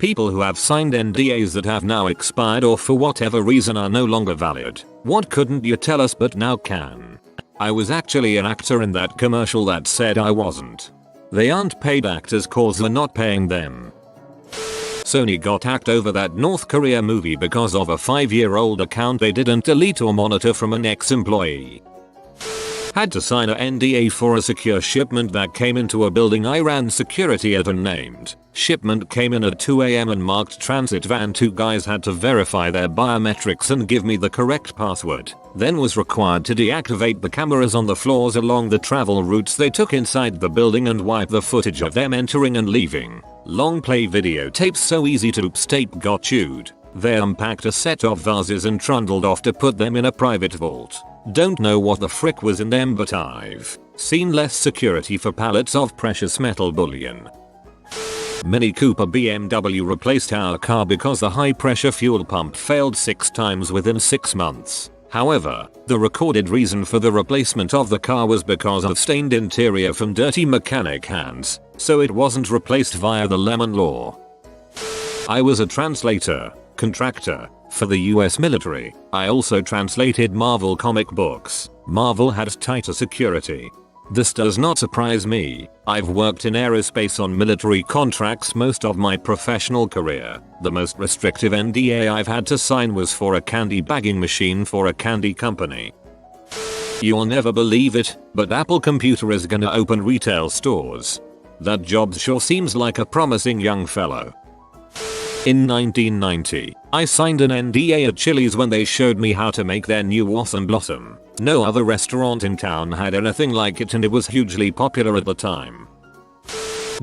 People who have signed NDAs that have now expired or for whatever reason are no longer valid. What couldn't you tell us but now can? I was actually an actor in that commercial that said I wasn't. They aren't paid actors cause we're not paying them. Sony got hacked over that North Korea movie because of a 5-year-old account they didn't delete or monitor from an ex-employee. Had to sign a NDA for a secure shipment that came into a building I ran security at and named. Shipment came in at 2 AM and marked transit van. 2 guys had to verify their biometrics and give me the correct password. Then was required to deactivate the cameras on the floors along the travel routes they took inside the building and wipe the footage of them entering and leaving. Long play videotapes so easy to oops tape got chewed. They unpacked a set of vases and trundled off to put them in a private vault. Don't know what the frick was in them, but I've seen less security for pallets of precious metal bullion. Mini Cooper BMW replaced our car because the high pressure fuel pump failed 6 times within 6 months. However, the recorded reason for the replacement of the car was because of stained interior from dirty mechanic hands, so it wasn't replaced via the lemon law. I was a contractor, for the US military. I also translated Marvel comic books. Marvel had tighter security. This does not surprise me. I've worked in aerospace on military contracts most of my professional career. The most restrictive NDA I've had to sign was for a candy bagging machine for a candy company. You'll never believe it, but Apple Computer is gonna open retail stores. That job sure seems like a promising young fellow. In 1990, I signed an NDA at Chili's when they showed me how to make their new Awesome Blossom. No other restaurant in town had anything like it and it was hugely popular at the time.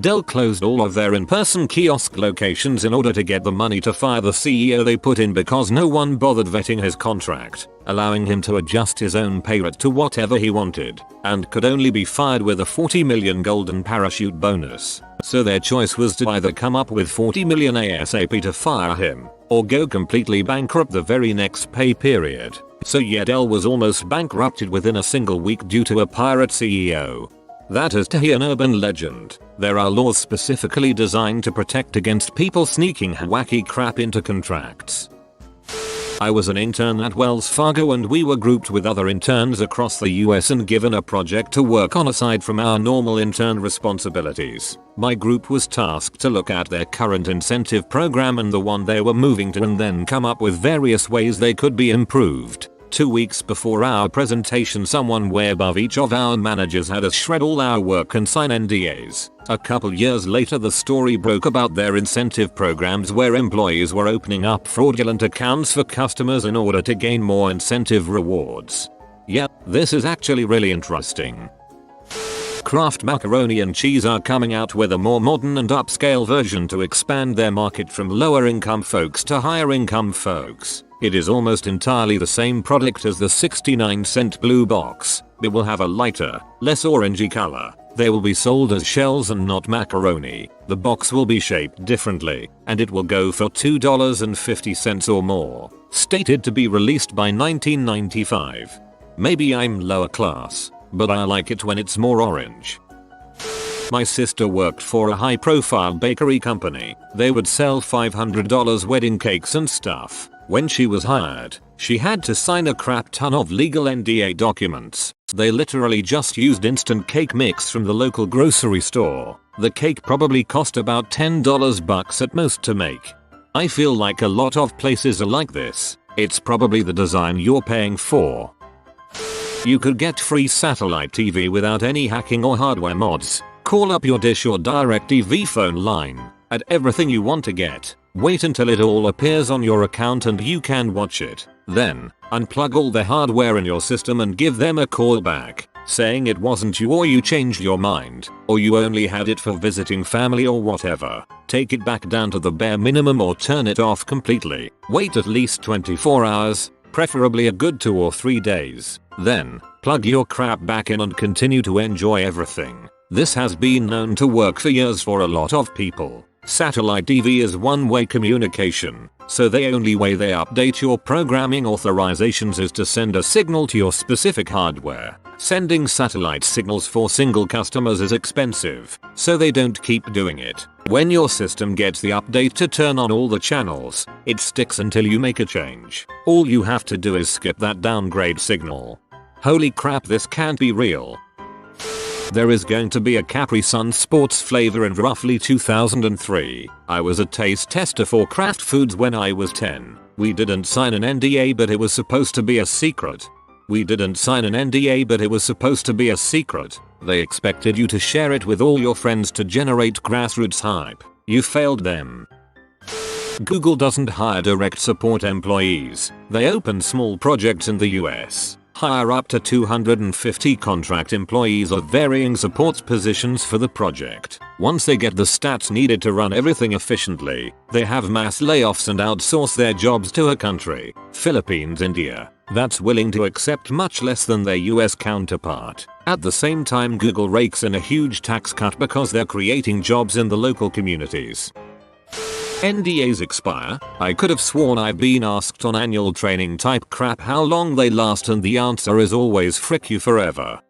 Dell closed all of their in-person kiosk locations in order to get the money to fire the CEO they put in because no one bothered vetting his contract, allowing him to adjust his own pay rate to whatever he wanted, and could only be fired with a $40 million golden parachute bonus. So their choice was to either come up with $40 million ASAP to fire him, or go completely bankrupt the very next pay period. So yeah, Dell was almost bankrupted within a single week due to a pirate CEO. That is to an urban legend. There are laws specifically designed to protect against people sneaking wacky crap into contracts. I was an intern at Wells Fargo and we were grouped with other interns across the US and given a project to work on aside from our normal intern responsibilities. My group was tasked to look at their current incentive program and the one they were moving to and then come up with various ways they could be improved. 2 weeks before our presentation, someone way above each of our managers had us shred all our work and sign NDAs. A couple years later the story broke about their incentive programs where employees were opening up fraudulent accounts for customers in order to gain more incentive rewards. Yeah, this is actually really interesting. Kraft macaroni and cheese are coming out with a more modern and upscale version to expand their market from lower income folks to higher income folks. It is almost entirely the same product as the 69-cent blue box. It will have a lighter, less orangey color. They will be sold as shells and not macaroni. The box will be shaped differently, and it will go for $2.50 or more. Stated to be released by 1995. Maybe I'm lower class, but I like it when it's more orange. My sister worked for a high-profile bakery company. They would sell $500 wedding cakes and stuff. When she was hired, she had to sign a crap ton of legal NDA documents. They literally just used instant cake mix from the local grocery store. The cake probably cost about $10 bucks at most to make. I feel like a lot of places are like this. It's probably the design you're paying for. You could get free satellite TV without any hacking or hardware mods. Call up your Dish or DirecTV phone line. Add everything you want to get. Wait until it all appears on your account and you can watch it. Then, unplug all the hardware in your system and give them a call back, saying it wasn't you or you changed your mind, or you only had it for visiting family or whatever. Take it back down to the bare minimum or turn it off completely. Wait at least 24 hours, preferably a good 2 or 3 days. Then, plug your crap back in and continue to enjoy everything. This has been known to work for years for a lot of people. Satellite TV is one-way communication, so the only way they update your programming authorizations is to send a signal to your specific hardware. Sending satellite signals for single customers is expensive, so they don't keep doing it. When your system gets the update to turn on all the channels, it sticks until you make a change. All you have to do is skip that downgrade signal. Holy crap, this can't be real. There is going to be a Capri Sun sports flavor in roughly 2003. I was a taste tester for Kraft Foods when I was 10. We didn't sign an NDA, but it was supposed to be a secret. They expected you to share it with all your friends to generate grassroots hype. You failed them. Google doesn't hire direct support employees. They open small projects in the US. Hire up to 250 contract employees of varying support positions for the project. Once they get the stats needed to run everything efficiently, they have mass layoffs and outsource their jobs to a country, Philippines, India, that's willing to accept much less than their US counterpart. At the same time, Google rakes in a huge tax cut because they're creating jobs in the local communities. NDAs expire. I could have sworn I've been asked on annual training type crap how long they last, and the answer is always frick you forever.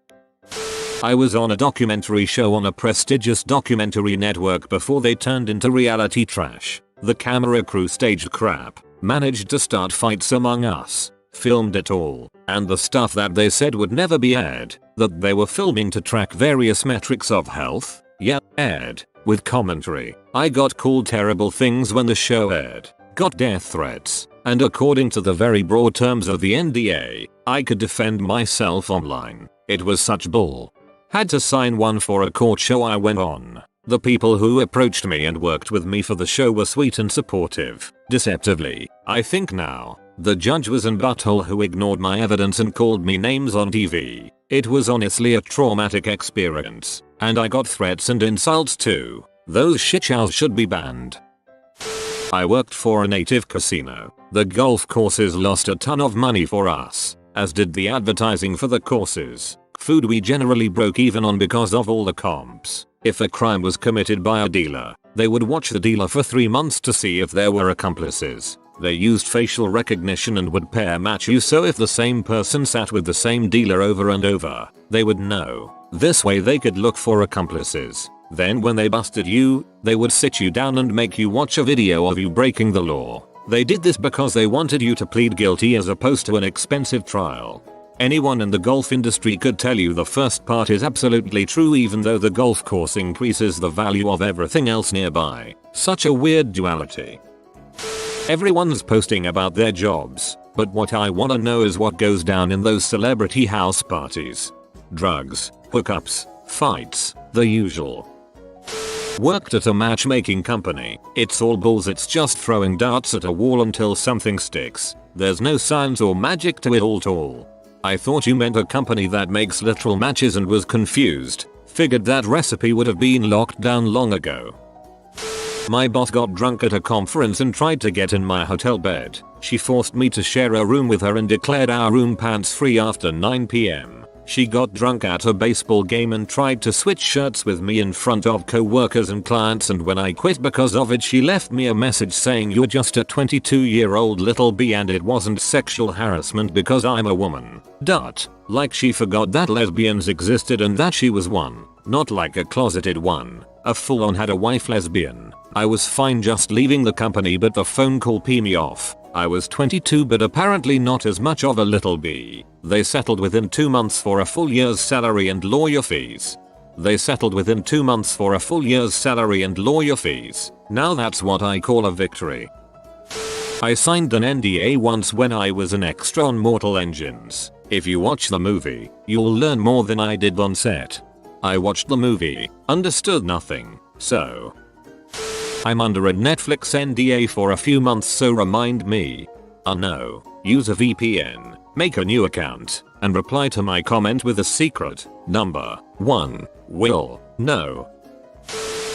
I was on a documentary show on a prestigious documentary network before they turned into reality trash. The camera crew staged crap, managed to start fights among us, filmed it all, and the stuff that they said would never be aired, that they were filming to track various metrics of health, yeah, aired. With commentary. I got called terrible things when the show aired, got death threats, and according to the very broad terms of the NDA, I could defend myself online. It was such bull. Had to sign one for a court show I went on. The people who approached me and worked with me for the show were sweet and supportive, deceptively, I think now. The judge was an butthole who ignored my evidence and called me names on TV. It was honestly a traumatic experience. And I got threats and insults too. Those shitshows should be banned. I worked for a native casino. The golf courses lost a ton of money for us, as did the advertising for the courses. Food we generally broke even on because of all the comps. If a crime was committed by a dealer, they would watch the dealer for 3 months to see if there were accomplices. They used facial recognition and would pair match you, so if the same person sat with the same dealer over and over, they would know. This way they could look for accomplices. Then when they busted you, they would sit you down and make you watch a video of you breaking the law. They did this because they wanted you to plead guilty as opposed to an expensive trial. Anyone in the golf industry could tell you the first part is absolutely true, even though the golf course increases the value of everything else nearby. Such a weird duality. Everyone's posting about their jobs, but what I wanna know is what goes down in those celebrity house parties. Drugs, hookups, fights, the usual. Worked at a matchmaking company. It's all bulls, it's just throwing darts at a wall until something sticks. There's no science or magic to it all. I thought you meant a company that makes literal matches and was confused. Figured that recipe would have been locked down long ago. My boss got drunk at a conference and tried to get in my hotel bed. She forced me to share a room with her and declared our room pants free after 9 p.m. She got drunk at a baseball game and tried to switch shirts with me in front of co-workers and clients, and when I quit because of it, she left me a message saying you're just a 22-year-old little b and it wasn't sexual harassment because I'm a woman. Like she forgot that lesbians existed and that she was one, not like a closeted one, a full-on had a wife lesbian. I was fine just leaving the company, but the phone call pee me off. I was 22 but apparently not as much of a little b. They settled within 2 months for a full year's salary and lawyer fees. Now that's what I call a victory. I signed an NDA once when I was an extra on Mortal Engines. If you watch the movie, you'll learn more than I did on set. I watched the movie, understood nothing, so I'm under a Netflix NDA for a few months, so remind me. No. Use a VPN, make a new account, and reply to my comment with a secret. Number 1. Will. No.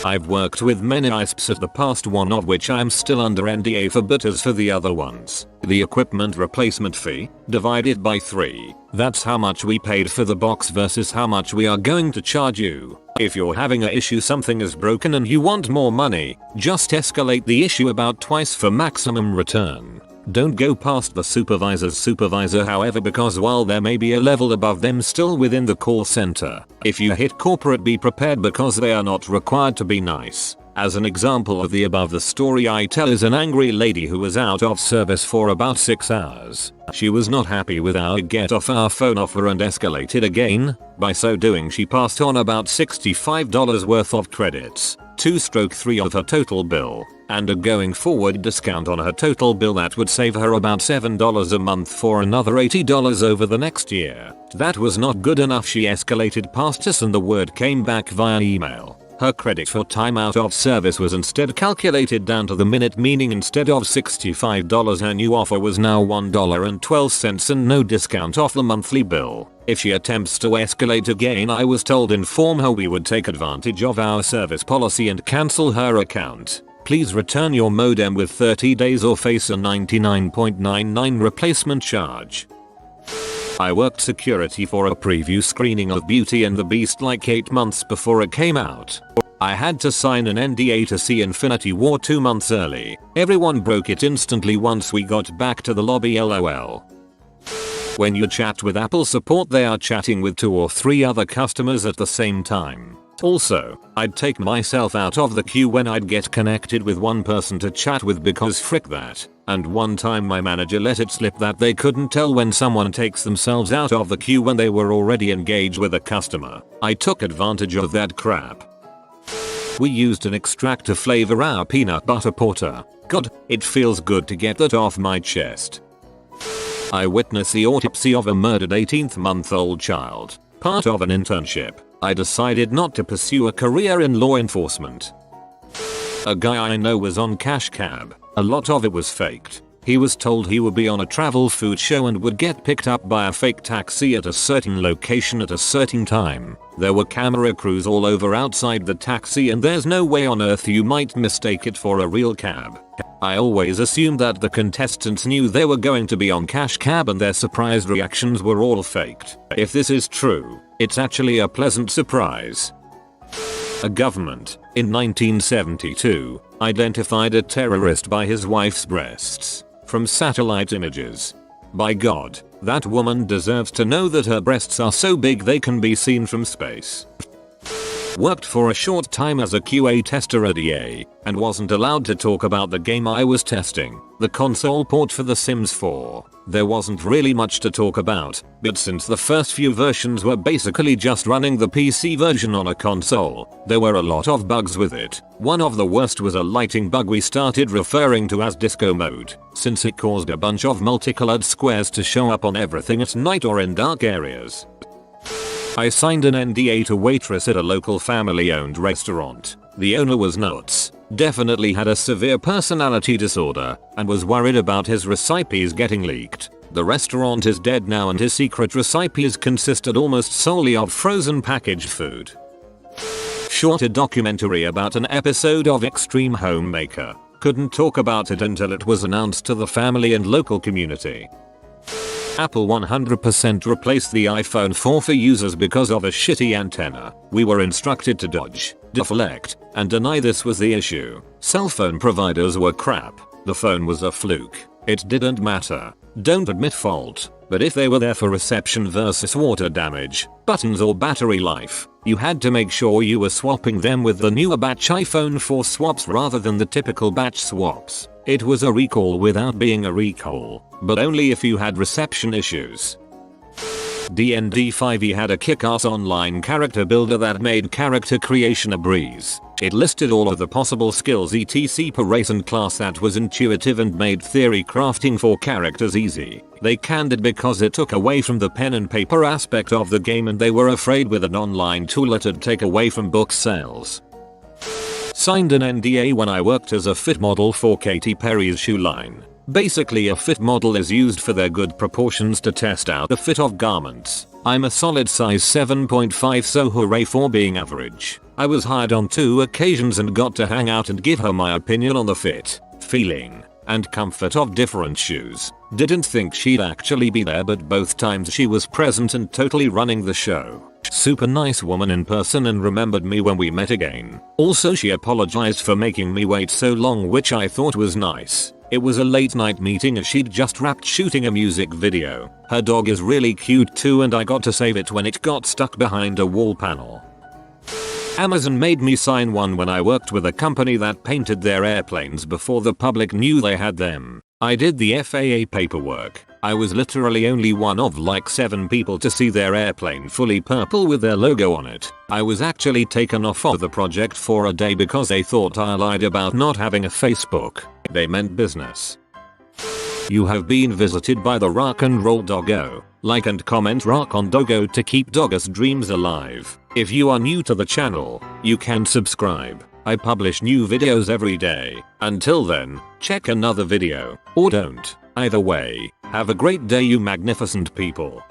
I've worked with many ISPs at the past, one of which I'm still under NDA for, but as for the other ones, the equipment replacement fee, divided by 3, that's how much we paid for the box versus how much we are going to charge you. If you're having a issue, something is broken and you want more money, just escalate the issue about twice for maximum return. Don't go past the supervisor's supervisor, however, because while there may be a level above them still within the call center, if you hit corporate, be prepared because they are not required to be nice. As an example of the above, the story I tell is an angry lady who was out of service for about 6 hours. She was not happy with our get off our phone offer and escalated again. By so doing, she passed on about $65 worth of credits, 2/3 of her total bill, and a going forward discount on her total bill that would save her about $7 a month for another $80 over the next year. That was not good enough. She escalated past us and the word came back via email. Her credit for time out of service was instead calculated down to the minute, meaning instead of $65 her new offer was now $1.12 and no discount off the monthly bill. If she attempts to escalate again, I was told inform her we would take advantage of our service policy and cancel her account. Please return your modem with 30 days or face a $99.99 replacement charge. I worked security for a preview screening of Beauty and the Beast like 8 months before it came out. I had to sign an NDA to see Infinity War 2 months early. Everyone broke it instantly once we got back to the lobby, lol. When you chat with Apple support, they are chatting with 2 or 3 other customers at the same time. Also, I'd take myself out of the queue when I'd get connected with one person to chat with because frick that. And one time my manager let it slip that they couldn't tell when someone takes themselves out of the queue when they were already engaged with a customer. I took advantage of that crap. We used an extract to flavor our peanut butter porter. God, it feels good to get that off my chest. I witnessed the autopsy of a murdered 18-month-old child. Part of an internship, I decided not to pursue a career in law enforcement. A guy I know was on cash cab. A lot of it was faked. He was told he would be on a travel food show and would get picked up by a fake taxi at a certain location at a certain time. There were camera crews all over outside the taxi and there's no way on earth you might mistake it for a real cab. I always assumed that the contestants knew they were going to be on cash cab and their surprised reactions were all faked. If this is true, it's actually a pleasant surprise. A government, in 1972, identified a terrorist by his wife's breasts from satellite images. By God, that woman deserves to know that her breasts are so big they can be seen from space. Worked for a short time as a QA tester at EA, and wasn't allowed to talk about the game I was testing, the console port for The Sims 4. There wasn't really much to talk about, but since the first few versions were basically just running the PC version on a console, there were a lot of bugs with it. One of the worst was a lighting bug we started referring to as disco mode, since it caused a bunch of multicolored squares to show up on everything at night or in dark areas. I signed an NDA to waitress at a local family-owned restaurant. The owner was nuts, definitely had a severe personality disorder, and was worried about his recipes getting leaked. The restaurant is dead now and his secret recipes consisted almost solely of frozen packaged food. Shot a documentary about an episode of Extreme Homemaker. Couldn't talk about it until it was announced to the family and local community. Apple 100% replaced the iPhone 4 for users because of a shitty antenna. We were instructed to dodge, deflect, and deny this was the issue. Cell phone providers were crap. The phone was a fluke. It didn't matter. Don't admit fault. But if they were there for reception versus water damage, buttons or battery life, you had to make sure you were swapping them with the newer batch iPhone 4 swaps rather than the typical batch swaps. It was a recall without being a recall, but only if you had reception issues. D&D 5e had a kick-ass online character builder that made character creation a breeze. It listed all of the possible skills etc per race and class that was intuitive and made theory crafting for characters easy. They canned it because it took away from the pen and paper aspect of the game and they were afraid with an online tool it'd take away from book sales. Signed an NDA when I worked as a fit model for Katy Perry's shoe line. Basically a fit model is used for their good proportions to test out the fit of garments. I'm a solid size 7.5, so hooray for being average. I was hired on 2 occasions and got to hang out and give her my opinion on the fit, feeling, and comfort of different shoes. Didn't think she'd actually be there, but both times she was present and totally running the show. Super nice woman in person and remembered me when we met again. Also, she apologized for making me wait so long, which I thought was nice. It was a late night meeting as she'd just wrapped shooting a music video. Her dog is really cute too, and I got to save it when it got stuck behind a wall panel. Amazon made me sign one when I worked with a company that painted their airplanes before the public knew they had them. I did the FAA paperwork. I was literally only one of like 7 people to see their airplane fully purple with their logo on it. I was actually taken off of the project for a day because they thought I lied about not having a Facebook. They meant business. You have been visited by the rock and roll doggo. Like and comment rock on doggo to keep doggo's dreams alive. If you are new to the channel, you can subscribe. I publish new videos every day. Until then, check another video, or don't. Either way, have a great day you magnificent people.